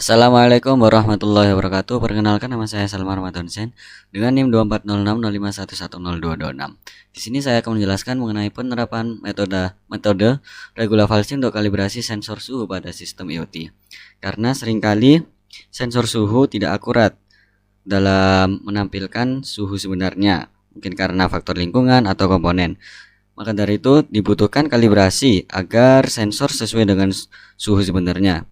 Assalamualaikum warahmatullahi wabarakatuh. Perkenalkan, nama saya Salman Ramadan Sen dengan NIM 240605110226. Di sini saya akan menjelaskan mengenai penerapan metode regulasi untuk kalibrasi sensor suhu pada sistem IoT. Karena seringkali sensor suhu tidak akurat dalam menampilkan suhu sebenarnya, mungkin karena faktor lingkungan atau komponen. Maka dari itu dibutuhkan kalibrasi agar sensor sesuai dengan suhu sebenarnya.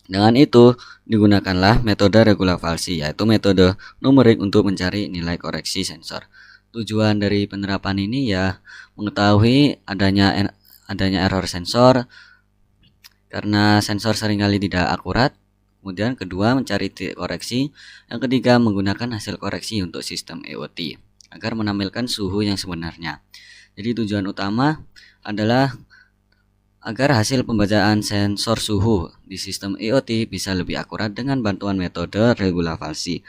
Dengan itu, digunakanlah metode regulasi, yaitu metode numerik untuk mencari nilai koreksi sensor. Tujuan dari penerapan ini ya mengetahui adanya error sensor karena sensor seringkali tidak akurat. Kemudian kedua, mencari titik koreksi. Yang ketiga, menggunakan hasil koreksi untuk sistem IoT agar menampilkan suhu yang sebenarnya. Jadi tujuan utama adalah agar hasil pembacaan sensor suhu di sistem IoT bisa lebih akurat dengan bantuan metode regulasi.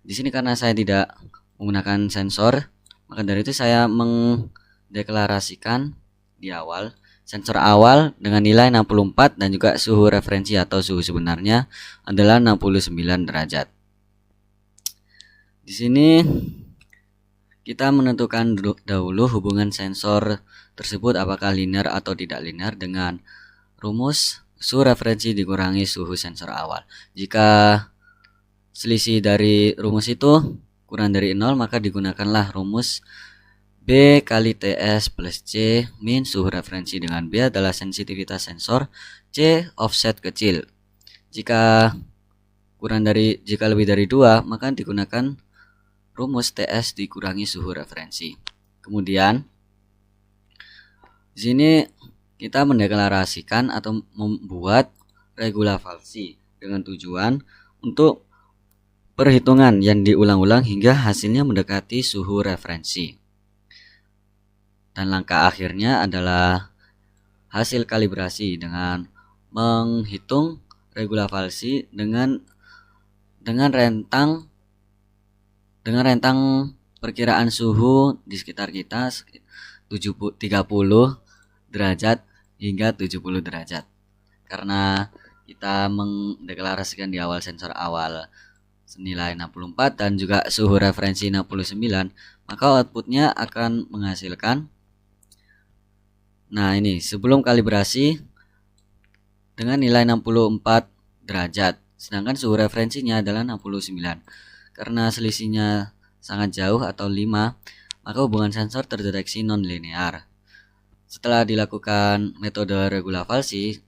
Di sini karena saya tidak menggunakan sensor, maka dari itu saya mendeklarasikan di awal sensor awal dengan nilai 64 dan juga suhu referensi atau suhu sebenarnya adalah 69 derajat. Di sini kita menentukan dahulu hubungan sensor tersebut apakah linear atau tidak linear dengan rumus suhu referensi dikurangi suhu sensor awal. Jika selisih dari rumus itu kurang dari 0, maka digunakanlah rumus B kali TS plus C min suhu referensi, dengan B adalah sensitivitas sensor, C offset kecil. Jika lebih dari 2, maka digunakan rumus TS dikurangi suhu referensi. Kemudian di sini kita mendeklarasikan atau membuat regulasi dengan tujuan untuk perhitungan yang diulang-ulang hingga hasilnya mendekati suhu referensi. Dan langkah akhirnya adalah hasil kalibrasi dengan menghitung regulasi dengan rentang perkiraan suhu di sekitar kita 30 derajat hingga 70 derajat. Karena kita mendeklarasikan di awal sensor awal senilai 64 dan juga suhu referensi 69, maka outputnya akan menghasilkan, nah ini sebelum kalibrasi dengan nilai 64 derajat, sedangkan suhu referensinya adalah 69. Karena selisihnya sangat jauh atau 5, maka hubungan sensor terdeteksi non-linear. Setelah dilakukan metode regulasi,